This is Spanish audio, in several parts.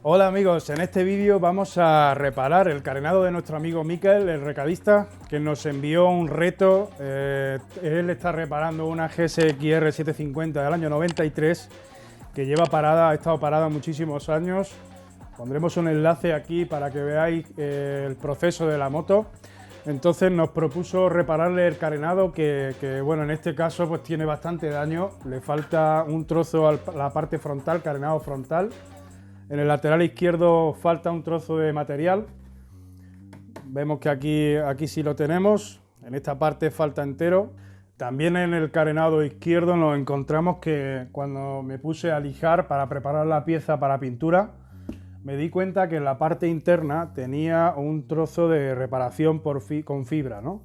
Hola amigos, en este vídeo vamos a reparar el carenado de nuestro amigo Mikel, el recadista, que nos envió un reto. Él está reparando una GSX-R 750 del año 93 que lleva parada, ha estado parada muchísimos años. Pondremos un enlace aquí para que veáis el proceso de la moto. Entonces nos propuso repararle el carenado que bueno, en este caso pues tiene bastante daño. Le falta un trozo a la parte frontal, carenado frontal. En el lateral izquierdo falta un trozo de material. Vemos que aquí sí lo tenemos. En esta parte falta entero. También en el carenado izquierdo nos encontramos que cuando me puse a lijar para preparar la pieza para pintura, me di cuenta que en la parte interna tenía un trozo de reparación con fibra, ¿no?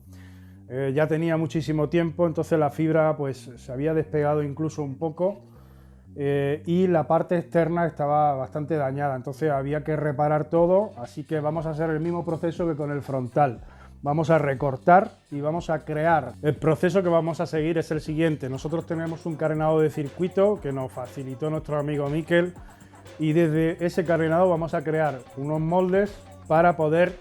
Ya tenía muchísimo tiempo, entonces la fibra pues se había despegado incluso un poco. Y la parte externa estaba bastante dañada, entonces había que reparar todo, así que vamos a hacer el mismo proceso que con el frontal. Vamos a recortar y vamos a crear. El proceso que vamos a seguir es el siguiente. Nosotros tenemos un carenado de circuito que nos facilitó nuestro amigo Mikel y desde ese carenado vamos a crear unos moldes para poder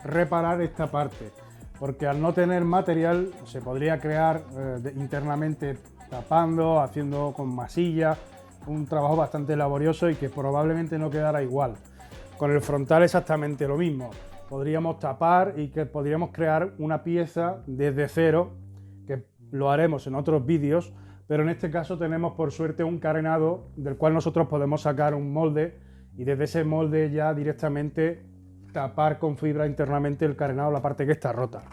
reparar esta parte, porque al no tener material se podría crear internamente tapando, haciendo con masilla, un trabajo bastante laborioso y que probablemente no quedara igual. Con el frontal exactamente lo mismo, podríamos tapar y que podríamos crear una pieza desde cero, que lo haremos en otros vídeos, pero en este caso tenemos por suerte un carenado del cual nosotros podemos sacar un molde y desde ese molde ya directamente tapar con fibra internamente el carenado, la parte que está rota.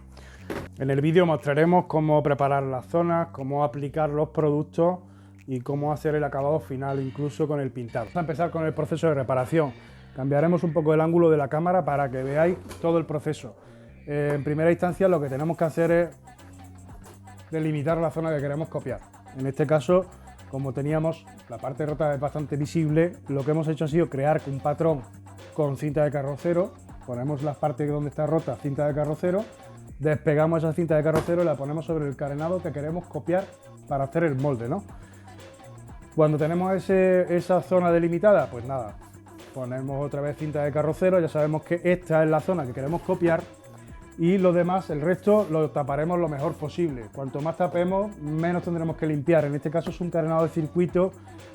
En el vídeo mostraremos cómo preparar las zonas, cómo aplicar los productos y cómo hacer el acabado final, incluso con el pintado. Vamos a empezar con el proceso de reparación. Cambiaremos un poco el ángulo de la cámara para que veáis todo el proceso. En primera instancia lo que tenemos que hacer es delimitar la zona que queremos copiar. En este caso, como teníamos la parte rota es bastante visible, lo que hemos hecho ha sido crear un patrón con cinta de carrocero. Ponemos la parte donde está rota, cinta de carrocero. Despegamos esa cinta de carrocero y la ponemos sobre el carenado que queremos copiar para hacer el molde, ¿no? Cuando tenemos esa zona delimitada, pues nada, ponemos otra vez cinta de carrocero, ya sabemos que esta es la zona que queremos copiar y lo demás, el resto, lo taparemos lo mejor posible. Cuanto más tapemos, menos tendremos que limpiar. En este caso es un carenado de circuito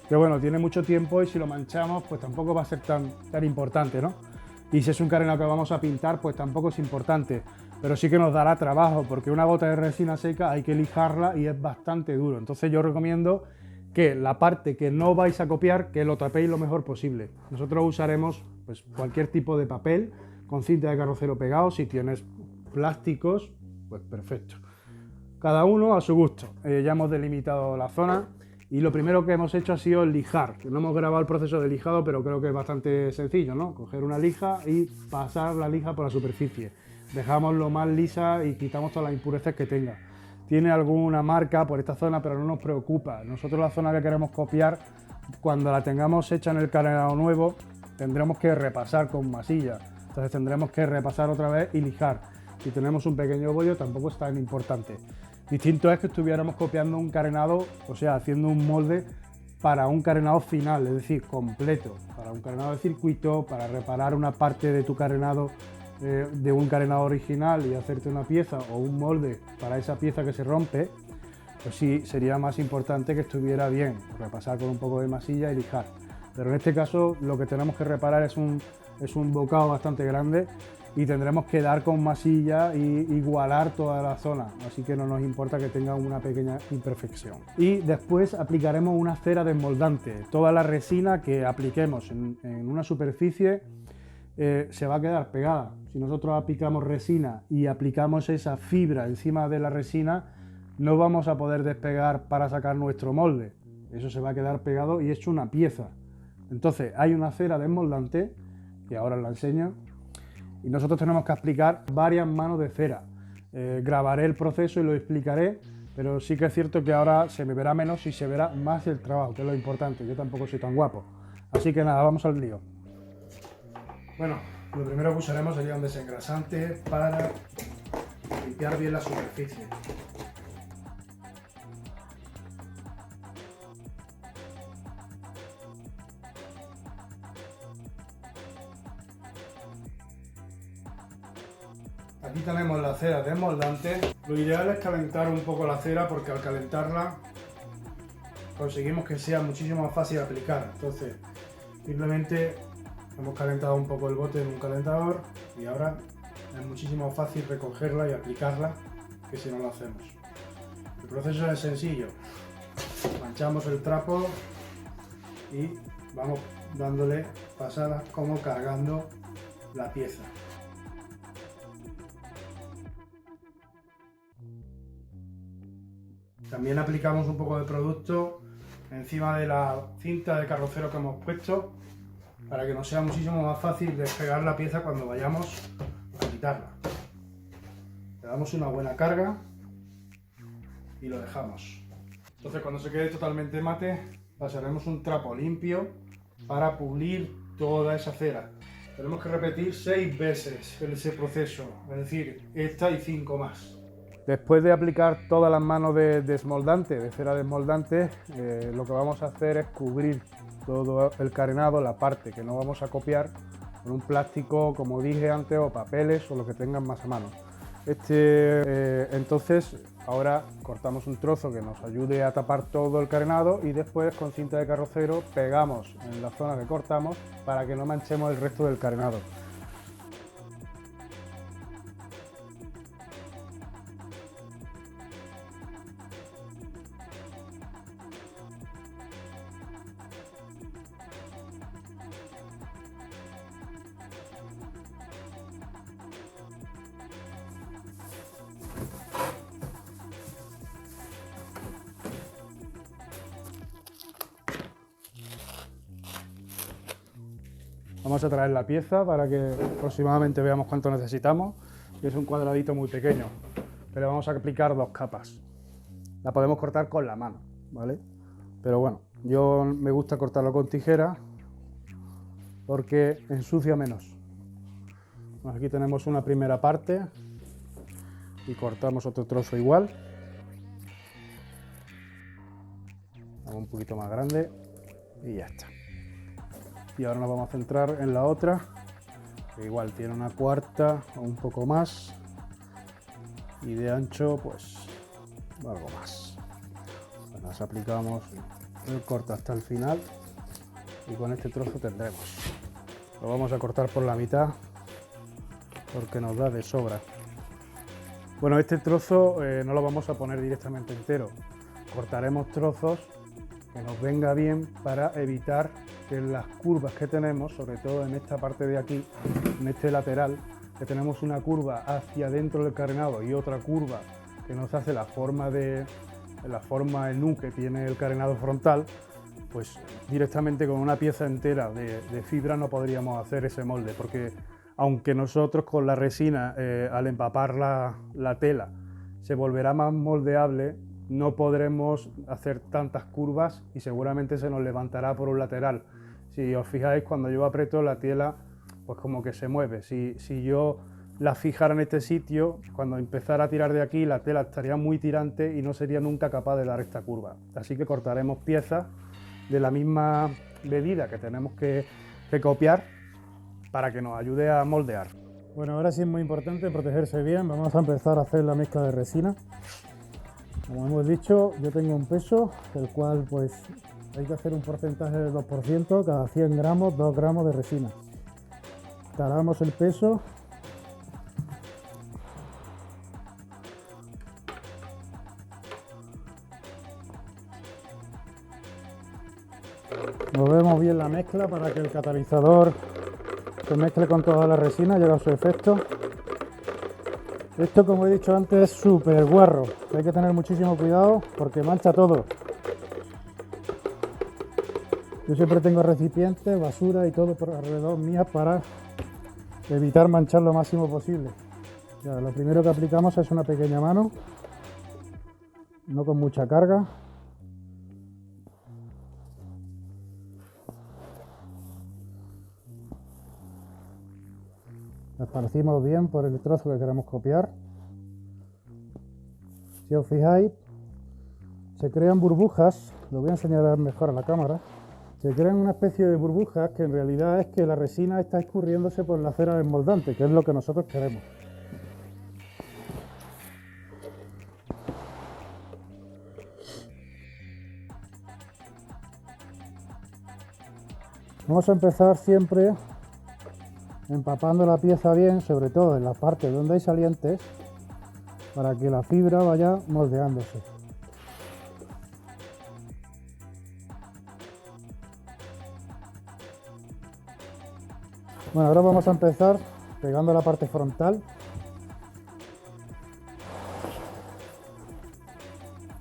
que, bueno, tiene mucho tiempo y si lo manchamos, pues tampoco va a ser tan importante, ¿no? Y si es un carenado que vamos a pintar, pues tampoco es importante. Pero sí que nos dará trabajo, porque una gota de resina seca hay que lijarla y es bastante duro. Entonces yo recomiendo que la parte que no vais a copiar, que lo tapéis lo mejor posible. Nosotros usaremos pues, cualquier tipo de papel con cinta de carrocero pegado. Si tienes plásticos, pues perfecto. Cada uno a su gusto. Ya hemos delimitado la zona y lo primero que hemos hecho ha sido lijar. No hemos grabado el proceso de lijado, pero creo que es bastante sencillo, ¿no? Coger una lija y pasar la lija por la superficie. Dejamos lo más lisa y quitamos todas las impurezas que tenga. Tiene alguna marca por esta zona, pero no nos preocupa. Nosotros la zona que queremos copiar, cuando la tengamos hecha en el carenado nuevo, tendremos que repasar con masilla. Entonces tendremos que repasar otra vez y lijar. Si tenemos un pequeño bollo, tampoco es tan importante. Distinto es que estuviéramos copiando un carenado, o sea, haciendo un molde para un carenado final, es decir, completo. Para un carenado de circuito, para reparar una parte de tu carenado de un carenado original y hacerte una pieza o un molde para esa pieza que se rompe, pues sí, sería más importante que estuviera bien, repasar con un poco de masilla y lijar. Pero en este caso lo que tenemos que reparar es un bocado bastante grande y tendremos que dar con masilla y igualar toda la zona, así que no nos importa que tenga una pequeña imperfección. Y después aplicaremos una cera desmoldante. Toda la resina que apliquemos en una superficie se va a quedar pegada. Si nosotros aplicamos resina y aplicamos esa fibra encima de la resina, no vamos a poder despegar para sacar nuestro molde. Eso se va a quedar pegado y hecho una pieza. Entonces hay una cera desmoldante, que ahora os la enseño, y nosotros tenemos que aplicar varias manos de cera. Grabaré el proceso y lo explicaré, pero sí que es cierto que ahora se me verá menos y se verá más el trabajo, que es lo importante. Yo tampoco soy tan guapo. Así que nada, vamos al lío. Bueno, lo primero que usaremos sería un desengrasante para limpiar bien la superficie. Aquí tenemos la cera desmoldante. Lo ideal es calentar un poco la cera porque al calentarla conseguimos que sea muchísimo más fácil de aplicar. Entonces, simplemente hemos calentado un poco el bote en un calentador y ahora es muchísimo más fácil recogerla y aplicarla que si no lo hacemos. El proceso es sencillo. Manchamos el trapo y vamos dándole pasadas como cargando la pieza. También aplicamos un poco de producto encima de la cinta de carrocero que hemos puesto para que nos sea muchísimo más fácil despegar la pieza cuando vayamos a quitarla. Le damos una buena carga y lo dejamos. Entonces, cuando se quede totalmente mate, pasaremos un trapo limpio para pulir toda esa cera. Tenemos que repetir 6 veces ese proceso, es decir, esta y 5 más. Después de aplicar todas las manos de desmoldante, de cera desmoldante, lo que vamos a hacer es cubrir todo el carenado, la parte que no vamos a copiar, con un plástico, como dije antes, o papeles o lo que tengan más a mano. Entonces, ahora cortamos un trozo que nos ayude a tapar todo el carenado y después con cinta de carrocero pegamos en la zona que cortamos para que no manchemos el resto del carenado. Vamos a traer la pieza para que aproximadamente veamos cuánto necesitamos. Y es un cuadradito muy pequeño, pero vamos a aplicar 2 capas. La podemos cortar con la mano, ¿vale? Pero bueno, yo me gusta cortarlo con tijera porque ensucia menos. Aquí tenemos una primera parte y cortamos otro trozo igual. Hago un poquito más grande y ya está. Y ahora nos vamos a centrar en la otra, que igual tiene una cuarta o un poco más, y de ancho pues algo más. Nos aplicamos el corte hasta el final y con este trozo tendremos. Lo vamos a cortar por la mitad porque nos da de sobra. Bueno, este trozo no lo vamos a poner directamente entero, cortaremos trozos que nos venga bien para evitar que las curvas que tenemos, sobre todo en esta parte de aquí, en este lateral, que tenemos una curva hacia dentro del carenado y otra curva que nos hace la forma en U que tiene el carenado frontal, pues directamente con una pieza entera de fibra no podríamos hacer ese molde, porque aunque nosotros con la resina al empapar la tela se volverá más moldeable, no podremos hacer tantas curvas y seguramente se nos levantará por un lateral. Si os fijáis, cuando yo aprieto la tela, pues como que se mueve. Si yo la fijara en este sitio, cuando empezara a tirar de aquí, la tela estaría muy tirante y no sería nunca capaz de dar esta curva. Así que cortaremos piezas de la misma medida que tenemos que copiar para que nos ayude a moldear. Bueno, ahora sí es muy importante protegerse bien. Vamos a empezar a hacer la mezcla de resina. Como hemos dicho, yo tengo un peso, el cual pues hay que hacer un porcentaje del 2%, cada 100 gramos, 2 gramos de resina. Calamos el peso. Movemos bien la mezcla para que el catalizador se mezcle con toda la resina, llegue a su efecto. Esto, como he dicho antes, es súper guarro. Hay que tener muchísimo cuidado porque mancha todo. Yo siempre tengo recipientes, basura y todo por alrededor mía para evitar manchar lo máximo posible. Ya, lo primero que aplicamos es una pequeña mano, no con mucha carga. La esparcimos bien por el trozo que queremos copiar. Si os fijáis, se crean burbujas, lo voy a enseñar mejor a la cámara. Se crean una especie de burbujas que en realidad es que la resina está escurriéndose por la cera desmoldante, que es lo que nosotros queremos. Vamos a empezar siempre empapando la pieza bien, sobre todo en la parte donde hay salientes, para que la fibra vaya moldeándose. Bueno, ahora vamos a empezar pegando la parte frontal.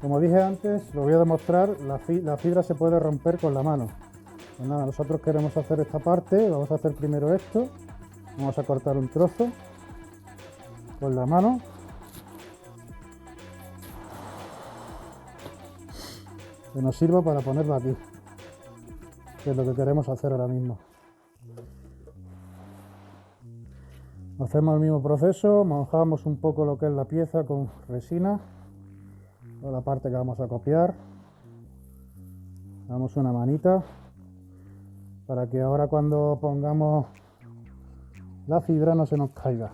Como dije antes, lo voy a demostrar, la fibra se puede romper con la mano. Pues nada, nosotros queremos hacer esta parte, vamos a hacer primero esto. Vamos a cortar un trozo con la mano. Que nos sirva para ponerla aquí, que es lo que queremos hacer ahora mismo. Hacemos el mismo proceso, mojamos un poco lo que es la pieza con resina, toda la parte que vamos a copiar. Damos una manita para que ahora cuando pongamos la fibra no se nos caiga.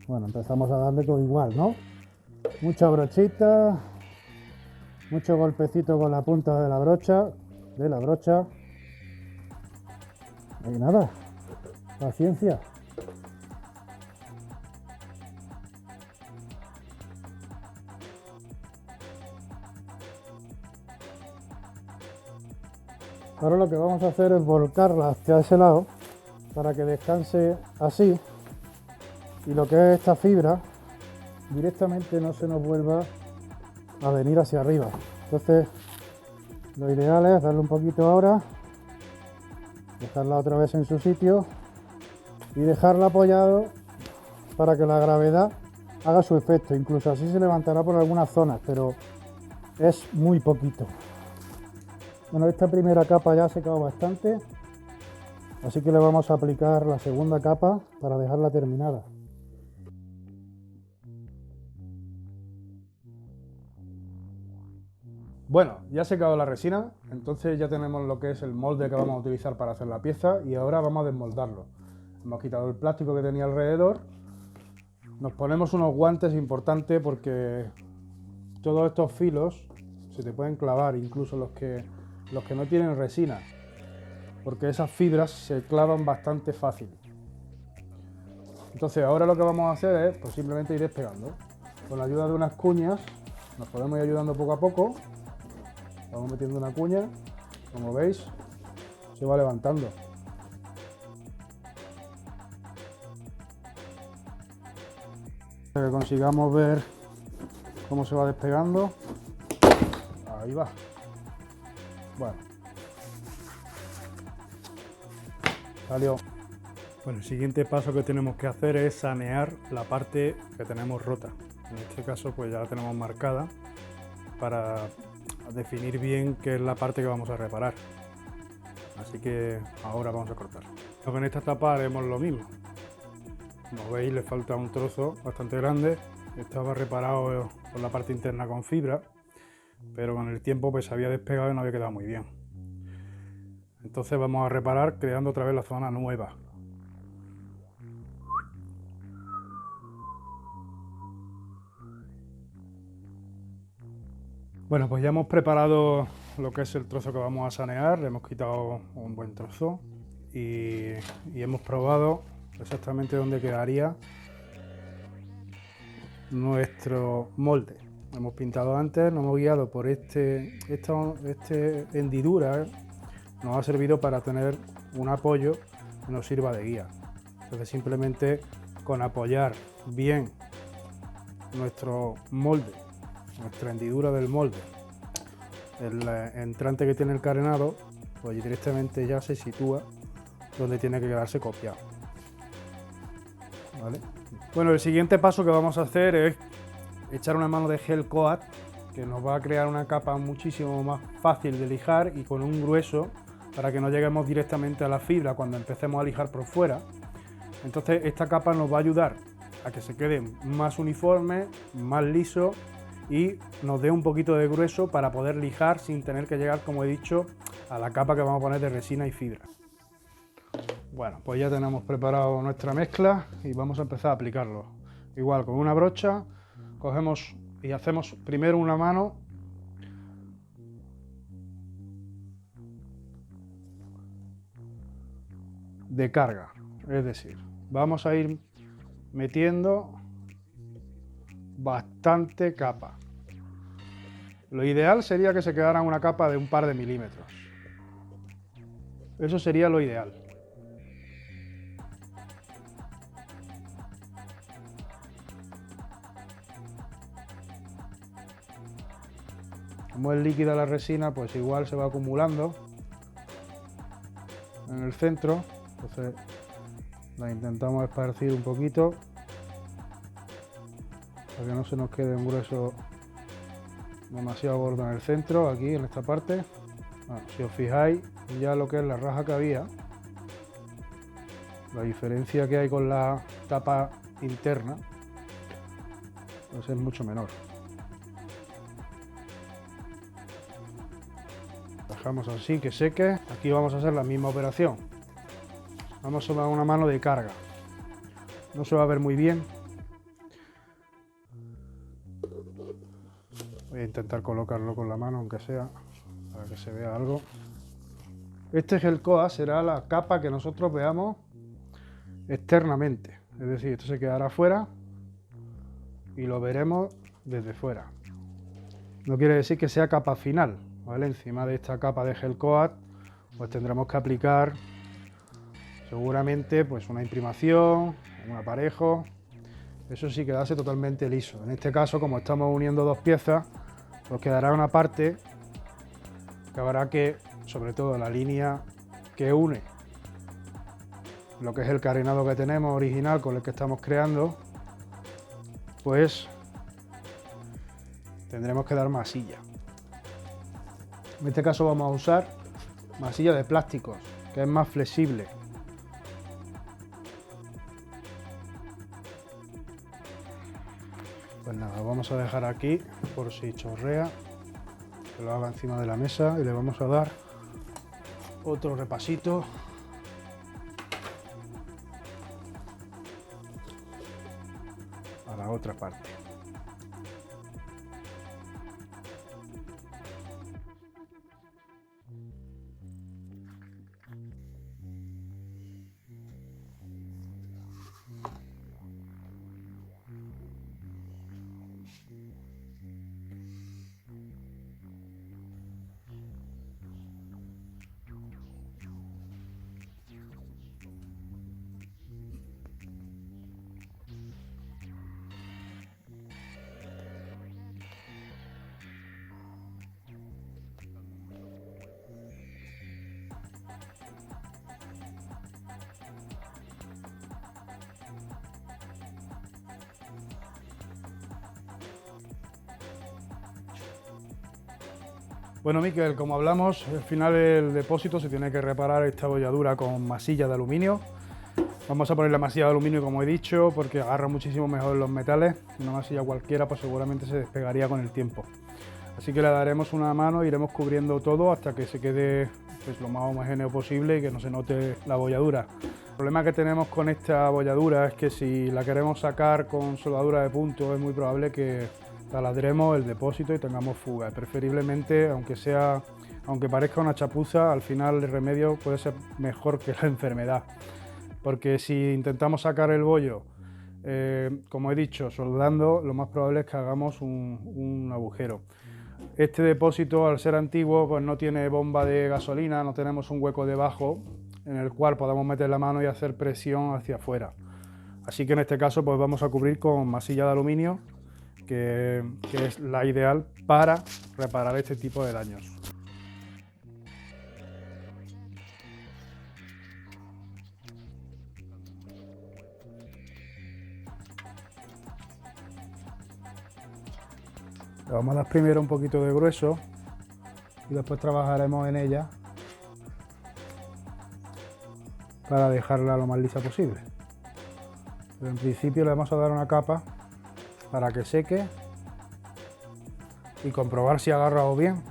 Bueno, empezamos a darle todo igual, ¿no? Mucha brochita, mucho golpecito con la punta de la brocha, y nada, paciencia. Ahora lo que vamos a hacer es volcarla hacia ese lado para que descanse así y lo que es esta fibra directamente no se nos vuelva a venir hacia arriba. Entonces lo ideal es darle un poquito ahora, dejarla otra vez en su sitio y dejarla apoyado para que la gravedad haga su efecto. Incluso así se levantará por algunas zonas, pero es muy poquito. Bueno, esta primera capa ya ha secado bastante, así que le vamos a aplicar la segunda capa para dejarla terminada. Bueno, ya ha secado la resina, entonces ya tenemos lo que es el molde que vamos a utilizar para hacer la pieza y ahora vamos a desmoldarlo. Hemos quitado el plástico que tenía alrededor, nos ponemos unos guantes importantes porque todos estos filos se te pueden clavar, incluso los que no tienen resina, porque esas fibras se clavan bastante fácil. Entonces ahora lo que vamos a hacer es pues simplemente ir despegando. Con la ayuda de unas cuñas nos podemos ir ayudando poco a poco. Vamos metiendo una cuña, como veis, se va levantando. Para que consigamos ver cómo se va despegando. Ahí va. Bueno. Salió. Bueno, el siguiente paso que tenemos que hacer es sanear la parte que tenemos rota. En este caso pues ya la tenemos marcada para definir bien qué es la parte que vamos a reparar. Así que ahora vamos a cortar. En esta etapa haremos lo mismo. Como veis, le falta un trozo bastante grande. Estaba reparado por la parte interna con fibra, pero con el tiempo pues se había despegado y no había quedado muy bien. Entonces vamos a reparar creando otra vez la zona nueva. Bueno, pues ya hemos preparado lo que es el trozo que vamos a sanear, le hemos quitado un buen trozo y hemos probado exactamente dónde quedaría nuestro molde. Lo hemos pintado antes, nos hemos guiado por esta hendidura, nos ha servido para tener un apoyo que nos sirva de guía. Entonces simplemente con apoyar bien nuestro molde, nuestra hendidura del molde, el entrante que tiene el carenado, pues directamente ya se sitúa donde tiene que quedarse copiado. ¿Vale? Bueno, el siguiente paso que vamos a hacer es echar una mano de gel coat, que nos va a crear una capa muchísimo más fácil de lijar y con un grueso para que no lleguemos directamente a la fibra cuando empecemos a lijar por fuera. Entonces esta capa nos va a ayudar a que se quede más uniforme, más liso y nos dé un poquito de grueso para poder lijar sin tener que llegar, como he dicho, a la capa que vamos a poner de resina y fibra. Bueno, pues ya tenemos preparado nuestra mezcla y vamos a empezar a aplicarlo. Igual con una brocha, cogemos y hacemos primero una mano de carga. Es decir, vamos a ir metiendo bastante capa. Lo ideal sería que se quedara una capa de un par de milímetros. Eso sería lo ideal. Como es líquida la resina, pues igual se va acumulando en el centro. Entonces la intentamos esparcir un poquito para que no se nos quede un grueso demasiado gordo en el centro, aquí en esta parte. Bueno, si os fijáis, ya lo que es la raja que había, la diferencia que hay con la tapa interna, pues es mucho menor. Dejamos así que seque. Aquí vamos a hacer la misma operación. Vamos a dar una mano de carga. No se va a ver muy bien. Voy a intentar colocarlo con la mano, aunque sea, para que se vea algo. Este gel coat será la capa que nosotros veamos externamente. Es decir, esto se quedará fuera y lo veremos desde fuera. No quiere decir que sea capa final, ¿vale? Encima de esta capa de gel coat, pues tendremos que aplicar seguramente pues una imprimación, un aparejo. Eso sí, quedase totalmente liso. En este caso, como estamos uniendo dos piezas, pues quedará una parte que habrá que, sobre todo la línea que une lo que es el carenado que tenemos original con el que estamos creando, pues tendremos que dar masilla. En este caso vamos a usar masilla de plásticos, que es más flexible. Pues nada, vamos a dejar aquí por si chorrea, que lo haga encima de la mesa, y le vamos a dar otro repasito. A la otra parte. Bueno, Miquel, como hablamos, al final del depósito se tiene que reparar esta bolladura con masilla de aluminio. Vamos a poner la masilla de aluminio, como he dicho, porque agarra muchísimo mejor los metales. Una masilla cualquiera pues seguramente se despegaría con el tiempo. Así que le daremos una mano, iremos cubriendo todo hasta que se quede pues, lo más homogéneo posible y que no se note la bolladura. El problema que tenemos con esta bolladura es que si la queremos sacar con soldadura de punto es muy probable que taladremos el depósito y tengamos fuga. Preferiblemente, aunque parezca una chapuza, al final el remedio puede ser mejor que la enfermedad. Porque si intentamos sacar el bollo, como he dicho, soldando, lo más probable es que hagamos un agujero. Este depósito, al ser antiguo, pues no tiene bomba de gasolina, no tenemos un hueco debajo en el cual podamos meter la mano y hacer presión hacia afuera. Así que en este caso pues vamos a cubrir con masilla de aluminio, que es la ideal para reparar este tipo de daños. Le vamos a dar primero un poquito de grueso y después trabajaremos en ella para dejarla lo más lisa posible. Pero en principio le vamos a dar una capa para que seque y comprobar si ha agarrado bien.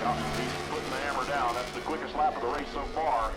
He's putting the hammer down. That's the quickest lap of the race so far.